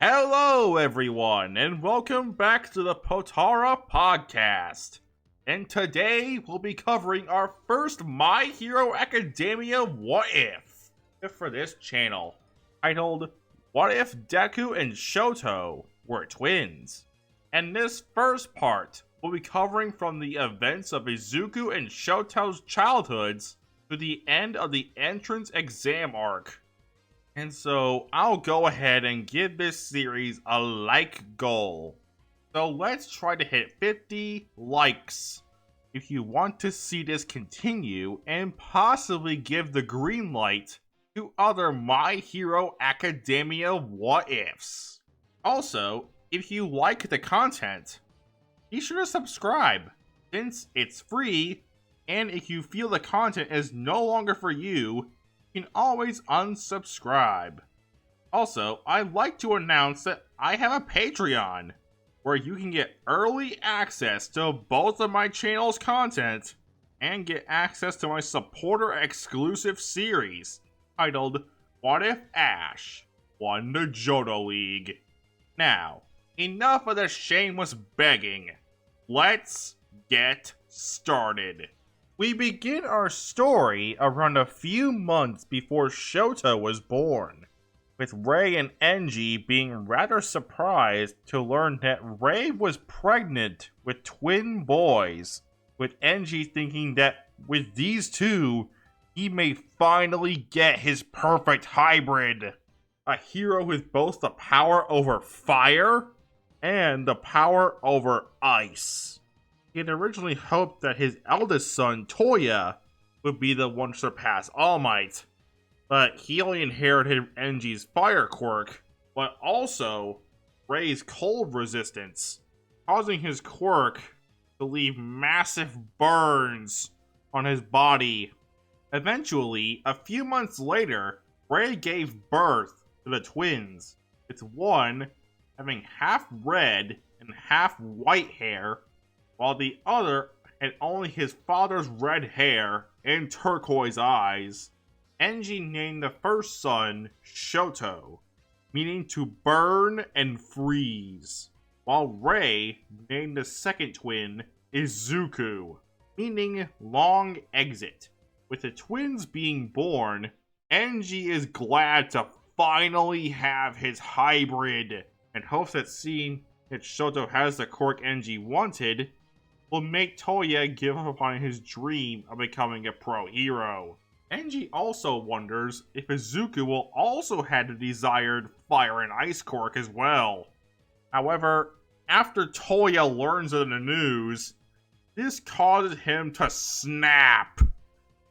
Hello, everyone, and welcome back to the Potara Podcast. And today we'll be covering our first My Hero Academia What If for this channel, titled What If Deku and Shoto Were Twins? And this first part will be covering from the events of Izuku and Shoto's childhoods to the end of the entrance exam arc. And so I'll go ahead and give this series a like goal. So let's try to hit 50 likes if you want to see this continue and possibly give the green light to other My Hero Academia What Ifs. Also, if you like the content, be sure to subscribe since it's free, and if you feel the content is no longer for you, you can always unsubscribe. Also, I'd like to announce that I have a Patreon where you can get early access to both of my channel's content and get access to my supporter exclusive series titled What If Ash Won the Johto League. Now, enough of the shameless begging. Let's get started. We begin our story around a few months before Shoto was born, with Rei and Enji being rather surprised to learn that Rei was pregnant with twin boys, with Enji thinking that with these two, he may finally get his perfect hybrid. A hero with both the power over fire and the power over ice. He had originally hoped that his eldest son, Toya, would be the one to surpass All Might, but he only inherited Enji's fire quirk, but also Rei's cold resistance, causing his quirk to leave massive burns on his body. Eventually, a few months later, Rei gave birth to the twins, with one having half red and half white hair, while the other had only his father's red hair and turquoise eyes. Enji named the first son Shoto, meaning to burn and freeze, while Rei named the second twin Izuku, meaning long exit. With the twins being born, Enji is glad to finally have his hybrid, and hopes that seeing that Shoto has the quirk Enji wanted will make Toya give up on his dream of becoming a pro hero. Enji also wonders if Izuku will also have the desired fire and ice quirk as well. However, after Toya learns of the news, this causes him to snap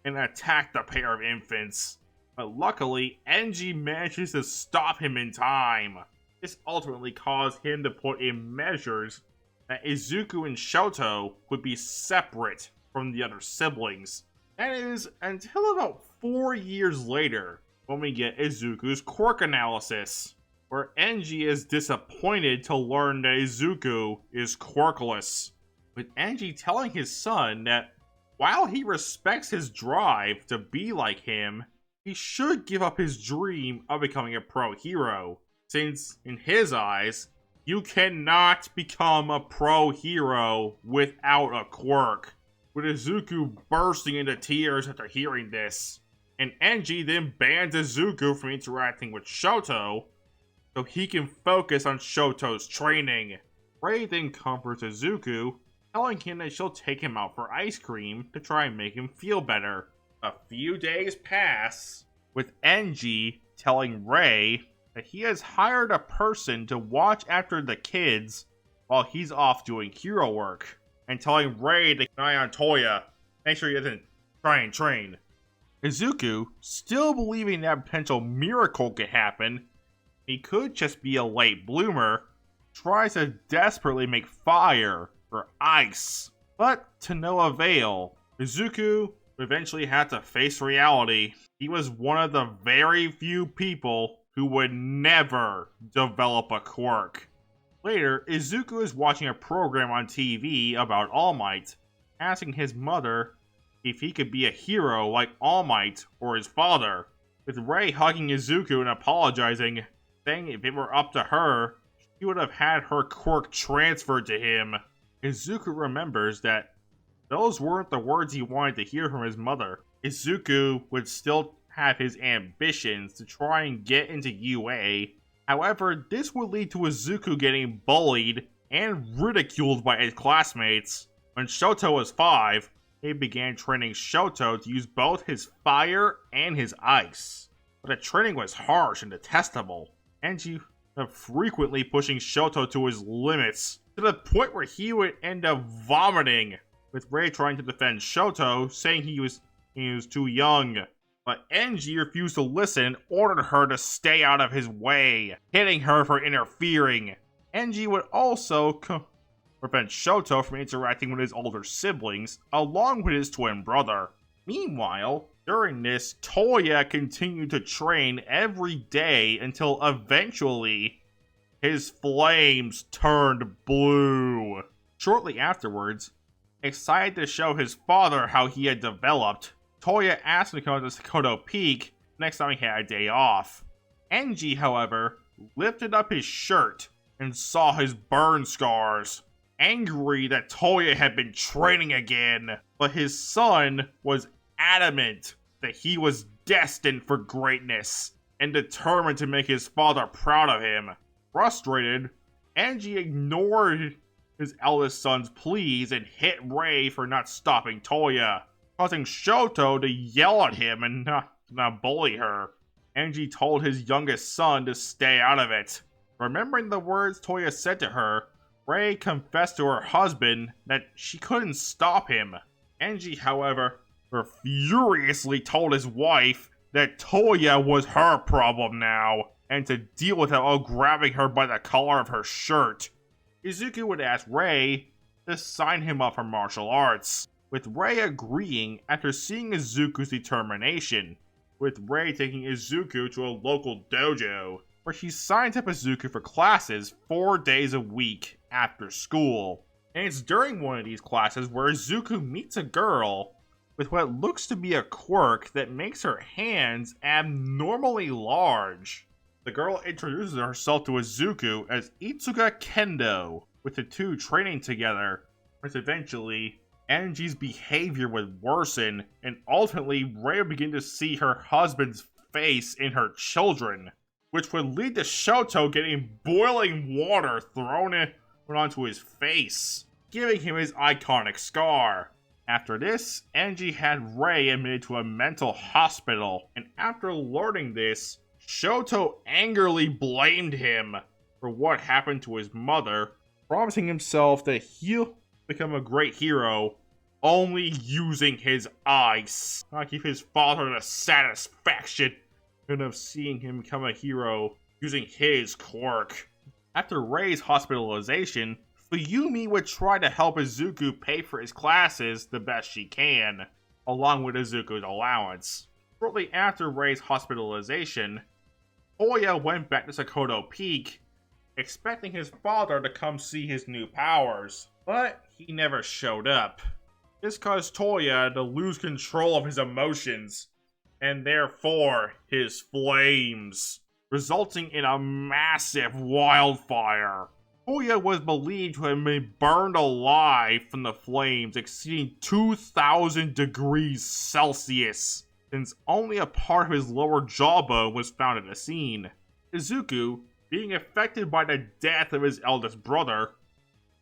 and attack the pair of infants. But luckily, Enji manages to stop him in time. This ultimately caused him to put in measures that Izuku and Shoto would be separate from the other siblings. That is, until about 4 years later, when we get Izuku's quirk analysis, where Enji is disappointed to learn that Izuku is quirkless, with Enji telling his son that while he respects his drive to be like him, he should give up his dream of becoming a pro hero, since, in his eyes, you cannot become a pro hero without a quirk. With Izuku bursting into tears after hearing this, and Enji then bans Izuku from interacting with Shoto so he can focus on Shoto's training. Rei then comforts Izuku, telling him that she'll take him out for ice cream to try and make him feel better. A few days pass, with Enji telling Rei that he has hired a person to watch after the kids while he's off doing hero work, and telling Rei to keep an eye on Toya, make sure he doesn't try and train. Izuku, still believing that a potential miracle could happen, he could just be a late bloomer, tries to desperately make fire or ice, but to no avail. Izuku eventually had to face reality. He was one of the very few people who would never develop a quirk. Later, Izuku is watching a program on TV about All Might, asking his mother if he could be a hero like All Might or his father, with Rei hugging Izuku and apologizing. saying if it were up to her, she would have had her quirk transferred to him. Izuku remembers that those weren't the words he wanted to hear from his mother. Izuku would still have his ambitions to try and get into UA. However, this would lead to Izuku getting bullied and ridiculed by his classmates. When Shoto was 5, he began training Shoto to use both his fire and his ice. But the training was harsh and detestable, and he was frequently pushing Shoto to his limits, to the point where he would end up vomiting, with Rei trying to defend Shoto, saying he was too young. But Enji refused to listen and ordered her to stay out of his way, hitting her for interfering. Enji would also prevent Shoto from interacting with his older siblings, along with his twin brother. Meanwhile, during this, Toya continued to train every day until eventually his flames turned blue. Shortly afterwards, excited to show his father how he had developed, Toya asked him to come to Sakoto Peak next time he had a day off. Enji, however, lifted up his shirt and saw his burn scars, angry that Toya had been training again. But his son was adamant that he was destined for greatness and determined to make his father proud of him. Frustrated, Enji ignored his eldest son's pleas and hit Rei for not stopping Toya, causing Shoto to yell at him and not bully her. Enji told his youngest son to stay out of it. Remembering the words Toya said to her, Rei confessed to her husband that she couldn't stop him. Enji, however, furiously told his wife that Toya was her problem now, and to deal with it while grabbing her by the collar of her shirt. Izuku would ask Rei to sign him up for martial arts, with Rei agreeing after seeing Izuku's determination, with Rei taking Izuku to a local dojo, where she signs up Izuku for classes 4 days a week after school. And it's during one of these classes where Izuku meets a girl with what looks to be a quirk that makes her hands abnormally large. The girl introduces herself to Izuku as Itsuka Kendo, with the two training together, but eventually, Enji's behavior would worsen, and ultimately Rei would begin to see her husband's face in her children, which would lead to Shoto getting boiling water thrown onto his face, giving him his iconic scar. After this, Enji had Rei admitted to a mental hospital, and after learning this, Shoto angrily blamed him for what happened to his mother, promising himself that he'll become a great hero only using his ice. Not give his father the satisfaction of seeing him become a hero using his quirk. After Rei's hospitalization, Fuyumi would try to help Izuku pay for his classes the best she can, along with Izuku's allowance. Shortly after Rei's hospitalization, Toya went back to Sakoto Peak, expecting his father to come see his new powers, but he never showed up. This caused Toya to lose control of his emotions, and therefore his flames, resulting in a massive wildfire. Toya was believed to have been burned alive from the flames exceeding 2,000 degrees Celsius, since only a part of his lower jawbone was found at the scene. Izuku, being affected by the death of his eldest brother,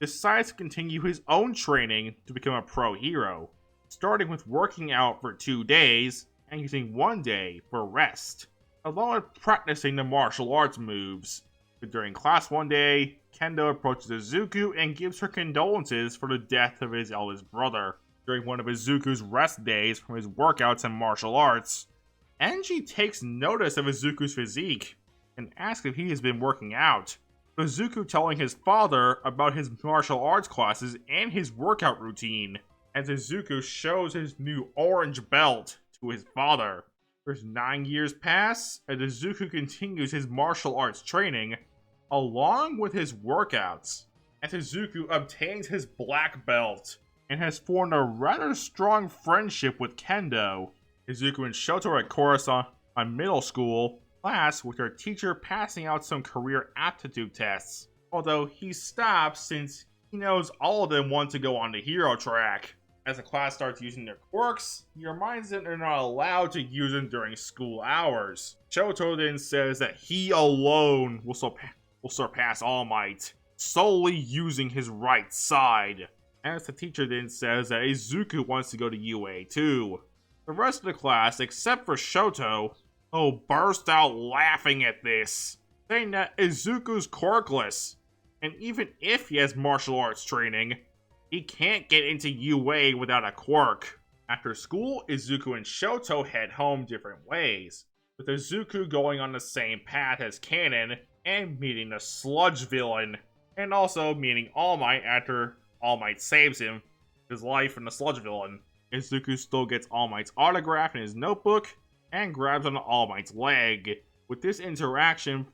decides to continue his own training to become a pro hero, starting with working out for 2 days and using 1 day for rest, along with practicing the martial arts moves. But during class one day, Kendo approaches Izuku and gives her condolences for the death of his eldest brother. During one of Izuku's rest days from his workouts and martial arts, Enji takes notice of Izuku's physique and asks if he has been working out. Izuku telling his father about his martial arts classes and his workout routine, as Izuku shows his new orange belt to his father. There's 9 years pass, and Izuku continues his martial arts training, along with his workouts, as Izuku obtains his black belt, and has formed a rather strong friendship with Kendo. Izuku and Shoto are at chorus on middle school, class with her teacher passing out some career aptitude tests, although he stops since he knows all of them want to go on the hero track. As the class starts using their quirks, he reminds them they're not allowed to use them during school hours. Shoto then says that he alone will surpass All Might, solely using his right side. As the teacher then says that Izuku wants to go to UA too. The rest of the class, except for Shoto, burst out laughing at this, saying that Izuku's quirkless, and even if he has martial arts training, he can't get into UA without a quirk. After school, Izuku and Shoto head home different ways, with Izuku going on the same path as Kanon and meeting the sludge villain, and also meeting All Might after All Might saves him, his life from the sludge villain. Izuku still gets All Might's autograph in his notebook and grabs on All Might's leg, with this interaction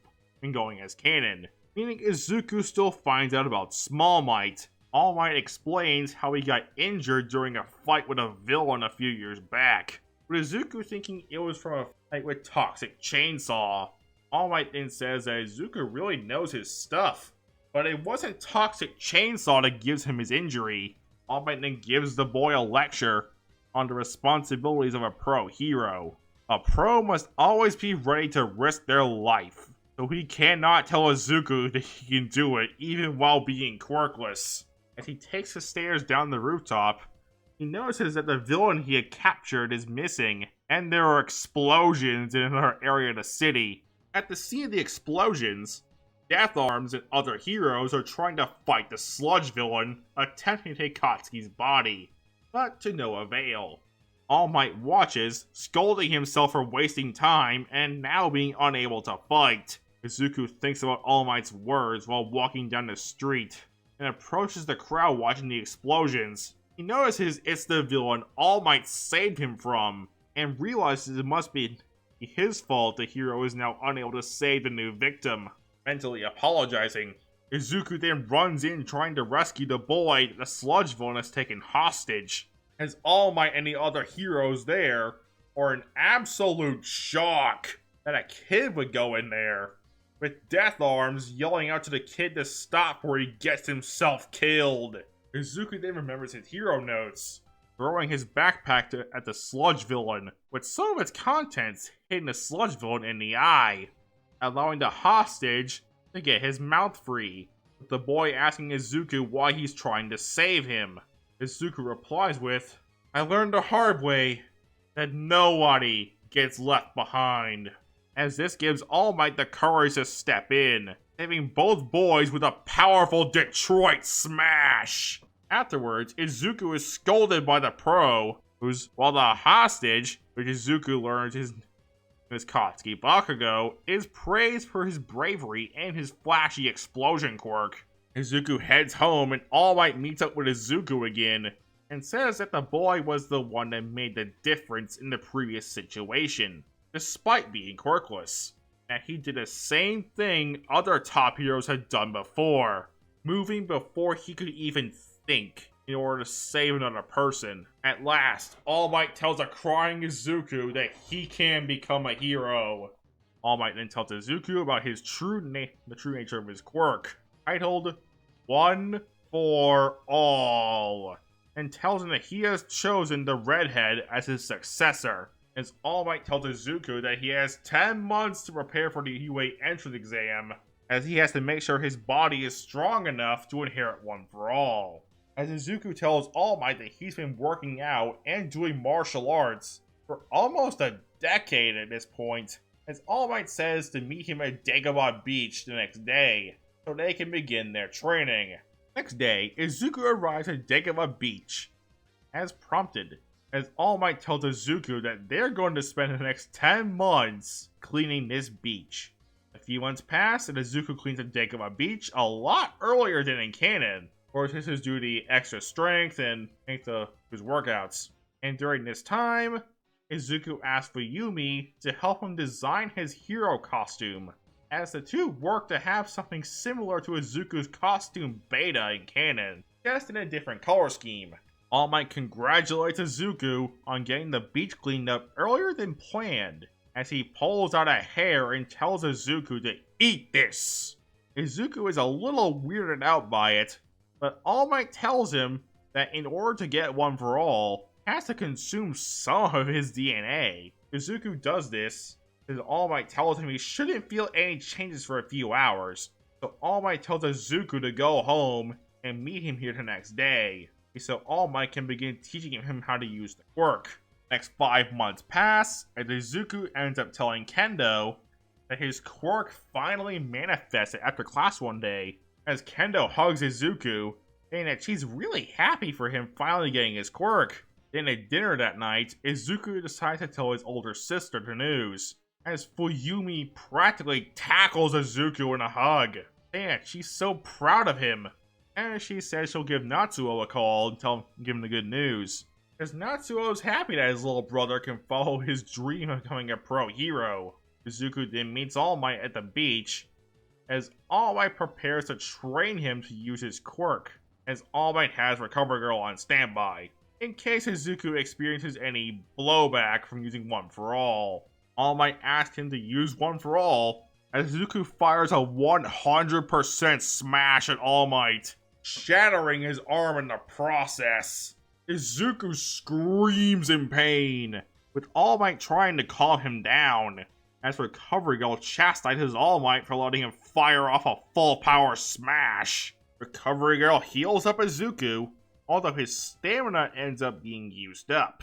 going as canon, meaning Izuku still finds out about Small Might. All Might explains how he got injured during a fight with a villain a few years back, with Izuku thinking it was from a fight with Toxic Chainsaw. All Might then says that Izuku really knows his stuff, but it wasn't Toxic Chainsaw that gives him his injury. All Might then gives the boy a lecture on the responsibilities of a pro hero. A pro must always be ready to risk their life, so he cannot tell Izuku that he can do it even while being quirkless. As he takes the stairs down the rooftop, he notices that the villain he had captured is missing, and there are explosions in another area of the city. At the scene of the explosions, Death Arms and other heroes are trying to fight the sludge villain, attempting to take Katsuki's body, but to no avail. All Might watches, scolding himself for wasting time and now being unable to fight. Izuku thinks about All Might's words while walking down the street, and approaches the crowd watching the explosions. He notices it's the villain All Might saved him from, and realizes it must be his fault the hero is now unable to save the new victim. Mentally apologizing, Izuku then runs in trying to rescue the boy the sludge villain has taken hostage. As All Might and the other heroes there are in absolute shock that a kid would go in there, with Death Arms yelling out to the kid to stop where he gets himself killed. Izuku then remembers his hero notes, throwing his backpack at the sludge villain, with some of its contents hitting the sludge villain in the eye, allowing the hostage to get his mouth free, with the boy asking Izuku why he's trying to save him. Izuku replies with, "I learned the hard way that nobody gets left behind," as this gives All Might the courage to step in, saving both boys with a powerful Detroit smash. Afterwards, Izuku is scolded by the pro, while the hostage, which Izuku learns is Katsuki Bakugo, is praised for his bravery and his flashy explosion quirk. Izuku heads home and All Might meets up with Izuku again, and says that the boy was the one that made the difference in the previous situation, despite being quirkless. That he did the same thing other top heroes had done before, moving before he could even think in order to save another person. At last, All Might tells a crying Izuku that he can become a hero. All Might then tells Izuku about the true nature of his quirk, titled One for All, and tells him that he has chosen the redhead as his successor. As All Might tells Izuku that he has 10 months to prepare for the UA entrance exam, as he has to make sure his body is strong enough to inherit One for All. As Izuku tells All Might that he's been working out and doing martial arts for almost a decade at this point, as All Might says to meet him at Dagobah Beach the next day, so they can begin their training. Next day, Izuku arrives at Dagobah Beach, as prompted, as All Might tells Izuku that they're going to spend the next 10 months cleaning this beach. A few months pass, and Izuku cleans at Dagobah Beach a lot earlier than in canon. Of course, this is due to the extra strength and his workouts. And during this time, Izuku asks for Yumi to help him design his hero costume, as the two work to have something similar to Izuku's costume beta in canon, just in a different color scheme. All Might congratulates Izuku on getting the beach cleaned up earlier than planned, as he pulls out a hair and tells Izuku to eat this. Izuku is a little weirded out by it, but All Might tells him that in order to get One for All, he has to consume some of his DNA. Izuku does this, because All Might tells him he shouldn't feel any changes for a few hours, so All Might tells Izuku to go home and meet him here the next day, so All Might can begin teaching him how to use the quirk. Next 5 months pass, and Izuku ends up telling Kendo that his quirk finally manifested after class one day, as Kendo hugs Izuku, saying that she's really happy for him finally getting his quirk. Then at dinner that night, Izuku decides to tell his older sister the news, as Fuyumi practically tackles Izuku in a hug, saying that she's so proud of him. And she says she'll give Natsuo a call and give him the good news, as Natsuo is happy that his little brother can follow his dream of becoming a pro hero. Izuku then meets All Might at the beach, as All Might prepares to train him to use his quirk, as All Might has Recovery Girl on standby, in case Izuku experiences any blowback from using One for All. All Might asks him to use One for All, as Izuku fires a 100% smash at All Might, shattering his arm in the process. Izuku screams in pain, with All Might trying to calm him down, as Recovery Girl chastises All Might for letting him fire off a full power smash. Recovery Girl heals up Izuku, although his stamina ends up being used up.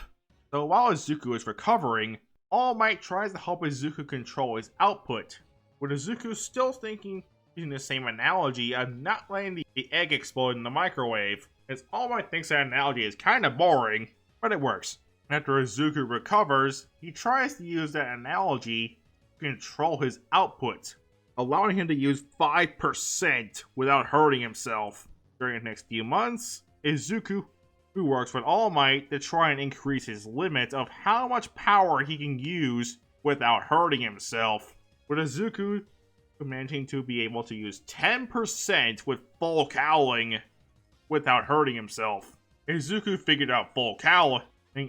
So while Izuku is recovering, All Might tries to help Izuku control his output, with Izuku still thinking, using the same analogy of not letting the egg explode in the microwave, as All Might thinks that analogy is kinda boring, but it works. After Izuku recovers, he tries to use that analogy to control his output, allowing him to use 5% without hurting himself. During the next few months, Izuku, who works with All Might to try and increase his limit of how much power he can use without hurting himself, with Izuku managing to be able to use 10% with full cowling without hurting himself. Izuku figured out full cowling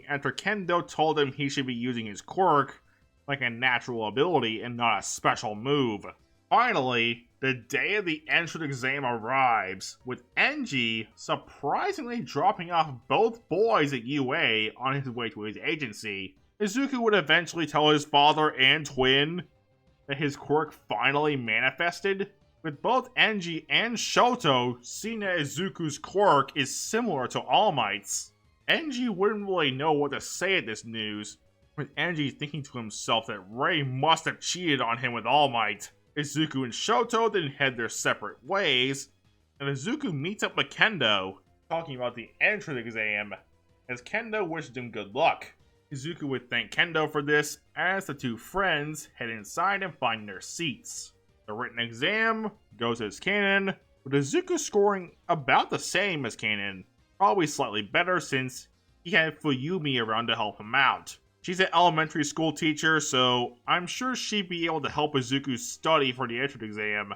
after Kendo told him he should be using his quirk like a natural ability and not a special move. Finally, the day of the entrance exam arrives, with Enji surprisingly dropping off both boys at UA on his way to his agency. Izuku would eventually tell his father and twin that his quirk finally manifested, with both Enji and Shoto seeing that Izuku's quirk is similar to All Might's. Enji wouldn't really know what to say at this news, with Enji thinking to himself that Rei must have cheated on him with All Might. Izuku and Shoto then head their separate ways, and Izuku meets up with Kendo, talking about the entrance exam, as Kendo wishes him good luck. Izuku would thank Kendo for this, as the two friends head inside and find their seats. The written exam goes as canon, with Izuku scoring about the same as canon, probably slightly better since he had Fuyumi around to help him out. She's an elementary school teacher, so I'm sure she'd be able to help Izuku study for the entrance exam.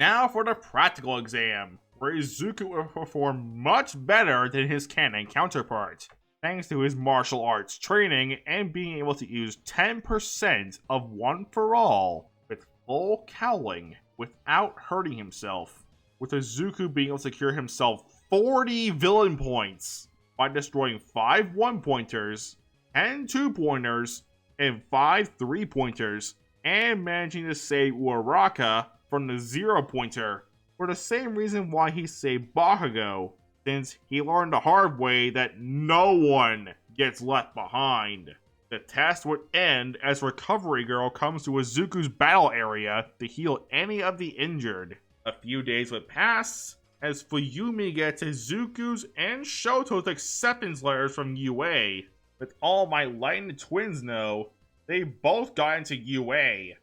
Now for the practical exam, where Izuku will perform much better than his canon counterpart, thanks to his martial arts training and being able to use 10% of One for All with full cowling without hurting himself, with Izuku being able to secure himself 40 villain points by destroying 5 1-pointers, 10 2-pointers, and 5 3-pointers, and managing to save Uraraka from the 0-pointer, for the same reason why he saved Bakugo, since he learned the hard way that no one gets left behind. The test would end as Recovery Girl comes to Izuku's battle area to heal any of the injured. A few days would pass as Fuyumi gets Izuku's and Shoto's acceptance letters from UA. With All Might letting the twins know, they both got into UA,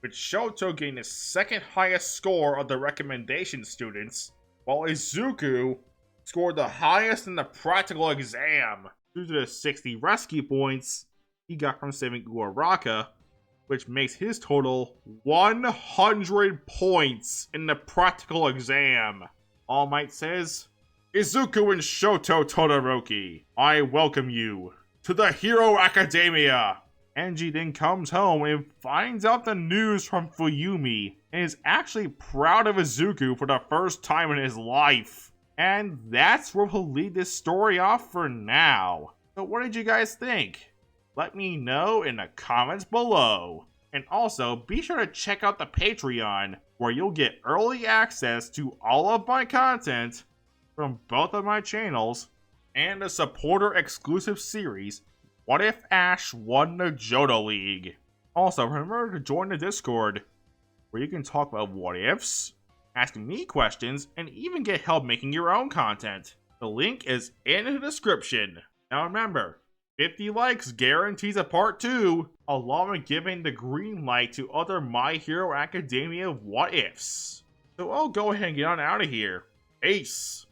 with Shoto getting the second highest score of the recommendation students, while Izuku scored the highest in the practical exam due to the 60 rescue points he got from saving Uraraka, which makes his total 100 points in the practical exam. All Might says, "Izuku and Shoto Todoroki, I welcome you to the Hero Academia, Enji then comes home and finds out the news from Fuyumi and is actually proud of Izuku for the first time in his life. And that's where we'll leave this story off for now. So what did you guys think? Let me know in the comments below. And also, be sure to check out the Patreon, where you'll get early access to all of my content from both of my channels, and a supporter-exclusive series, What If Ash Won the Johto League? Also, remember to join the Discord, where you can talk about what ifs, ask me questions, and even get help making your own content. The link is in the description. Now remember, 50 likes guarantees a part 2, along with giving the green light to other My Hero Academia what ifs. So I'll go ahead and get on out of here. Peace!